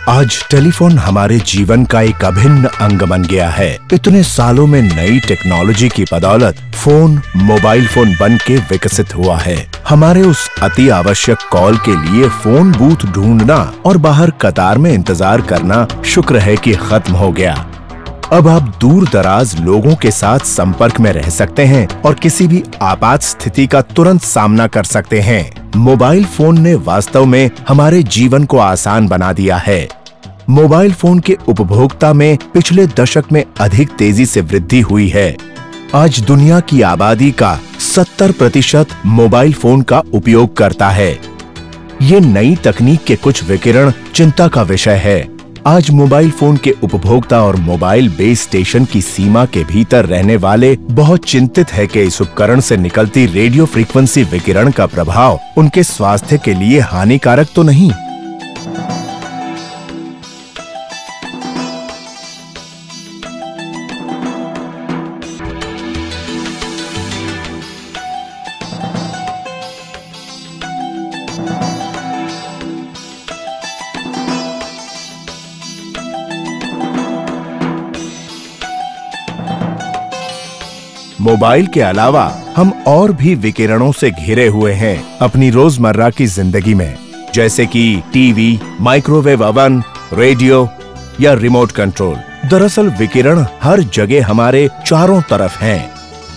आज टेलीफोन हमारे जीवन का एक अभिन्न अंग बन गया है। इतने सालों में नई टेक्नोलॉजी की बदौलत फोन मोबाइल फोन बन के विकसित हुआ है। हमारे उस अति आवश्यक कॉल के लिए फोन बूथ ढूंढना और बाहर कतार में इंतजार करना शुक्र है कि खत्म हो गया। अब आप दूर दराज लोगों के साथ संपर्क में रह सकते हैं और किसी भी आपात स्थिति का तुरंत सामना कर सकते हैं। मोबाइल फोन ने वास्तव में हमारे जीवन को आसान बना दिया है। मोबाइल फोन के उपभोक्ता में पिछले दशक में अधिक तेजी से वृद्धि हुई है। आज दुनिया की आबादी का 70% मोबाइल फोन का उपयोग करता है। ये नई तकनीक के कुछ विकिरण चिंता का विषय है। आज मोबाइल फोन के उपभोक्ता और मोबाइल बेस स्टेशन की सीमा के भीतर रहने वाले बहुत चिंतित है कि इस उपकरण से निकलती रेडियो फ्रीक्वेंसी विकिरण का प्रभाव उनके स्वास्थ्य के लिए हानिकारक तो नहीं। मोबाइल के अलावा हम और भी विकिरणों से घिरे हुए हैं अपनी रोजमर्रा की जिंदगी में, जैसे कि टीवी, माइक्रोवेव ओवन, रेडियो या रिमोट कंट्रोल। दरअसल विकिरण हर जगह हमारे चारों तरफ हैं।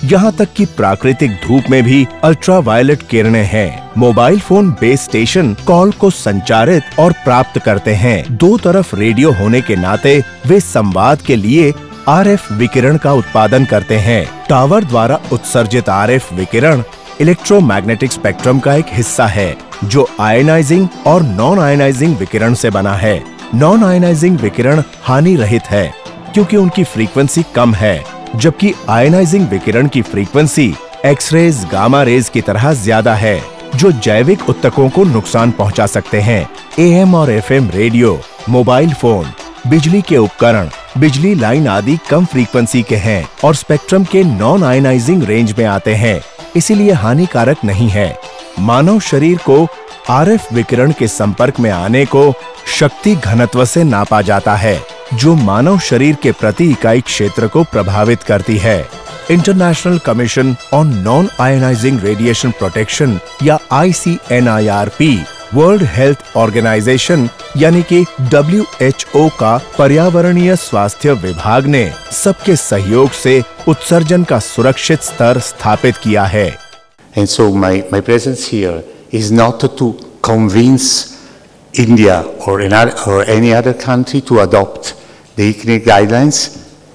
यहाँ तक कि प्राकृतिक धूप में भी अल्ट्रावायलेट किरणें हैं। Mobile phone base station call को संचारित और प्राप्त करते हैं। दो तरफ रेडियो होने के नाते वे संवाद के लिए आरएफ विकिरण का उत्पादन करते हैं। टावर द्वारा उत्सर्जित आरएफ विकिरण इलेक्ट्रोमैग्नेटिक स्पेक्ट्रम का एक हिस्सा है, जो आयनाइजिंग और नॉन आयनाइजिंग विकिरण से बना है। नॉन आयनाइजिंग विकिरण हानि रहित है क्योंकि उनकी फ्रीक्वेंसी कम है, जबकि आयनाइजिंग विकिरण की फ्रीक्वेंसी एक्सरेज, गामा रेज की तरह ज्यादा है, जो जैविक ऊतकों को नुकसान पहुंचा सकते हैं। एएम और एफएम रेडियो, मोबाइल फोन, बिजली के उपकरण, बिजली लाइन आदि कम फ्रीक्वेंसी के हैं और स्पेक्ट्रम के नॉन आयनाइजिंग रेंज में आते हैं, इसीलिए हानिकारक नहीं है। मानव शरीर को आरएफ विकिरण के संपर्क में आने को शक्ति घनत्व से नापा जाता है, जो मानव शरीर के प्रति इकाई क्षेत्र को प्रभावित करती है। International commission on non ionising radiation protection या ICNIRP, वर्ल्ड हेल्थ ऑर्गेनाइजेशन यानी कि WHO का पर्यावरणीय स्वास्थ्य विभाग ने सबके सहयोग से उत्सर्जन का सुरक्षित स्तर स्थापित किया है। And so my presence here is not to convince India or any other country to adopt the ICNIRP guidelines.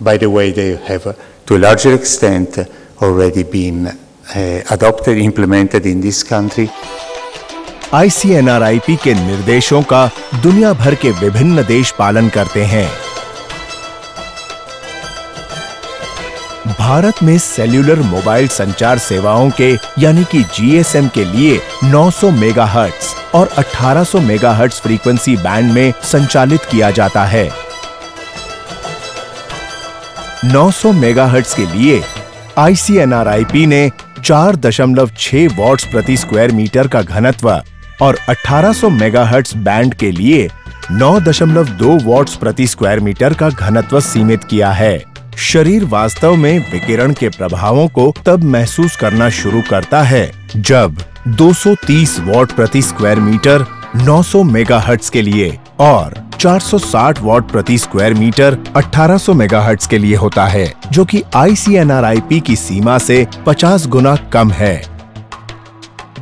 By the way, they have to a larger extent already been adopted, implemented in this country. ICNIRP के निर्देशों का दुनिया भर के विभिन्न देश पालन करते हैं। भारत में सेल्यूलर मोबाइल संचार सेवाओं के यानी कि GSM के लिए 900 मेगाहर्ट्ज और 1800 मेगाहर्ट्ज फ्रीक्वेंसी बैंड में संचालित किया जाता है। 900 मेगाहर्ट्ज के लिए ICNIRP ने 4.6 वॉट्स प्रति स्क्वायर मीटर का घनत्व और 1800 मेगाहर्ट्ज बैंड के लिए 9.2 वॉट्स प्रति स्क्वायर मीटर का घनत्व सीमित किया है। शरीर वास्तव में विकिरण के प्रभावों को तब महसूस करना शुरू करता है जब 230 वॉट प्रति स्क्वायर मीटर 900 मेगाहर्ट्ज के लिए और 460 वॉट प्रति स्क्वायर मीटर 1800 मेगाहर्ट्ज के लिए होता है, जो कि ICNIRP की सीमा से 50 गुना कम है।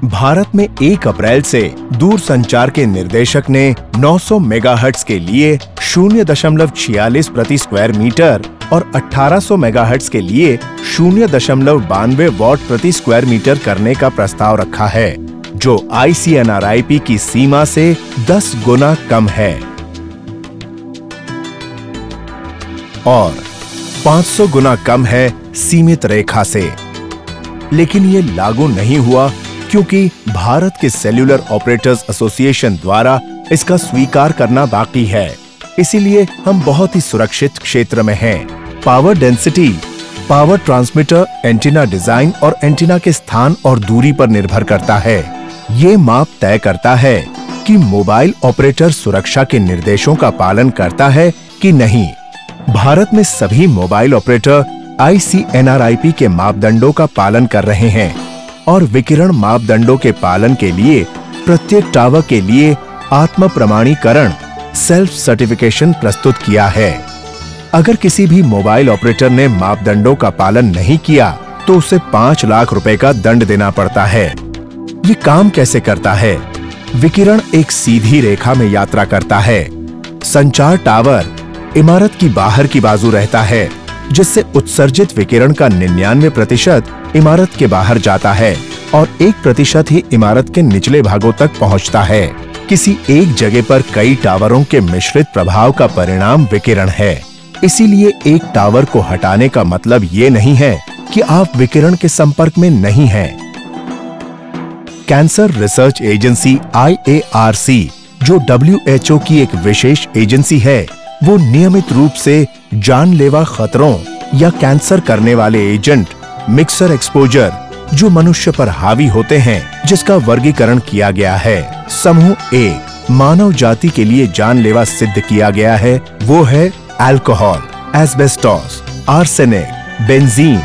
भारत में 1 अप्रैल से दूर संचार के निर्देशक ने 900 मेगाहर्ट्ज के लिए 0.46 प्रति स्क्वायर मीटर और 1800 मेगाहर्ट्ज के लिए 0.92 वॉट प्रति स्क्वायर मीटर करने का प्रस्ताव रखा है, जो ICNIRP की सीमा से 10 गुना कम है और 500 गुना कम है सीमित रेखा से। लेकिन ये लागू नहीं हुआ क्योंकि भारत के सेल्यूलर ऑपरेटर्स एसोसिएशन द्वारा इसका स्वीकार करना बाकी है। इसीलिए हम बहुत ही सुरक्षित क्षेत्र में हैं। Power density power transmitter antenna design और एंटीना के स्थान और दूरी पर निर्भर करता है। ये माप तय करता है कि मोबाइल ऑपरेटर सुरक्षा के निर्देशों का पालन करता है कि नहीं। भारत में सभी मोबाइल ऑपरेटर ICNR-IP के मापदंडों का पालन कर रहे हैं और विकिरण मापदंडों के पालन के लिए प्रत्येक टावर के लिए आत्म प्रमाणीकरण सेल्फ सर्टिफिकेशन प्रस्तुत किया है। अगर किसी भी मोबाइल ऑपरेटर ने मापदंडों का पालन नहीं किया तो उसे 5 लाख रुपए का दंड देना पड़ता है। ये काम कैसे करता है? विकिरण एक सीधी रेखा में यात्रा करता है। संचार टावर इमारत की बाहर की बाजू रहता है, जिससे उत्सर्जित विकिरण का 99% इमारत के बाहर जाता है और 1% ही इमारत के निचले भागों तक पहुंचता है। किसी एक जगह पर कई टावरों के मिश्रित प्रभाव का परिणाम विकिरण है। इसीलिए एक टावर को हटाने का मतलब ये नहीं है कि आप विकिरण के संपर्क में नहीं हैं। कैंसर रिसर्च एजेंसी IARC, जो WHO की एक विशेष एजेंसी है, वो नियमित रूप से जानलेवा खतरों या कैंसर करने वाले एजेंट मिक्सर एक्सपोजर जो मनुष्य पर हावी होते हैं, जिसका वर्गीकरण किया गया है। समूह A मानव जाति के लिए जानलेवा सिद्ध किया गया है, वो है alcohol, asbestos, arsenic, benzene,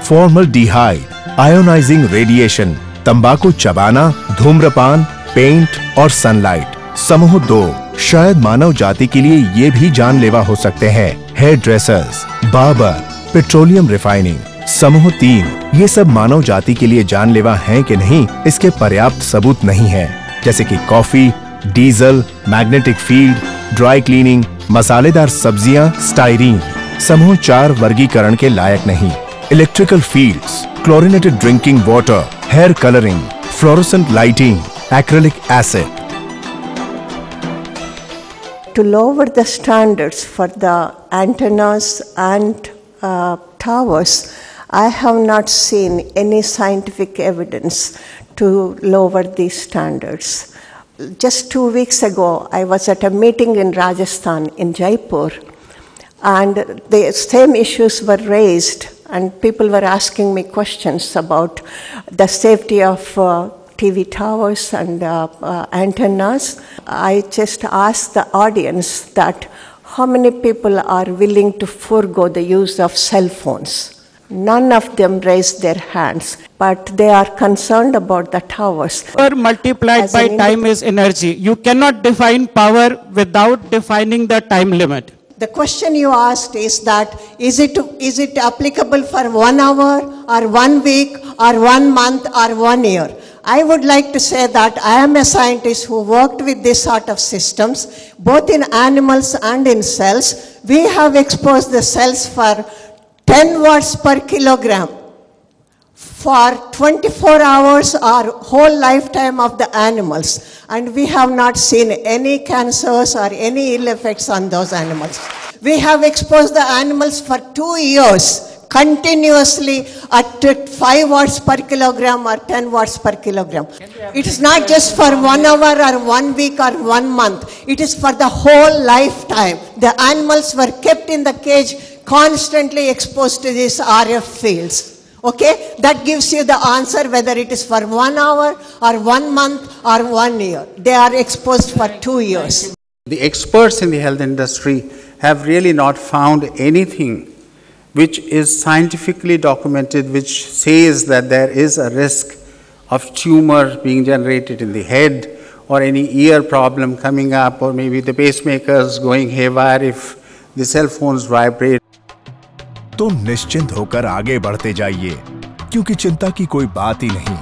formaldehyde, ionising radiation, तंबाकू चबाना, धूम्रपान, पेंट और सनलाइट। समूह 2 शायद मानव जाति के लिए ये भी जानलेवा हो सकते हैं, hairdressers, barber, petroleum refining. समूह 3 ये सब मानव जाति के लिए जानलेवा हैं कि नहीं, इसके पर्याप्त सबूत नहीं है, जैसे कि coffee, diesel, magnetic field, dry cleaning, मसालेदार सब्जियां, स्टाइरीन। समूह 4 वर्गीकरण के लायक नहीं। Electrical fields, chlorinated drinking water, hair colouring, fluorescent lighting, acrylic acid. To lower the standards for the antennas and towers, I have not seen any scientific evidence to lower these standards. Just 2 weeks ago, I was at a meeting in Rajasthan, in Jaipur, and the same issues were raised, and people were asking me questions about the safety of TV towers and antennas. I just asked the audience that how many people are willing to forego the use of cell phones. None of them raised their hands, but they are concerned about the towers. Power multiplied by time is energy. You cannot define power without defining the time limit. The question you asked is that is it applicable for 1 hour or 1 week or 1 month or 1 year? I would like to say that I am a scientist who worked with this sort of systems, both in animals and in cells. We have exposed the cells for 10 watts per kilogram for 24 hours or whole lifetime of the animals, and we have not seen any cancers or any ill effects on those animals. We have exposed the animals for 2 years continuously at 5 watts per kilogram or 10 watts per kilogram. It is not just for 1 hour or 1 week or 1 month. It is for the whole lifetime. The animals were kept in the cage, constantly exposed to these RF fields. Okay, that gives you the answer whether it is for 1 hour or 1 month or 1 year. They are exposed for 2 years. The experts in the health industry have really not found anything which is scientifically documented, which says that there is a risk of tumor being generated in the head or any ear problem coming up, or maybe the pacemakers going haywire if the cell phones vibrate. तो निश्चिंत होकर आगे बढ़ते जाइए, क्योंकि चिंता की कोई बात ही नहीं।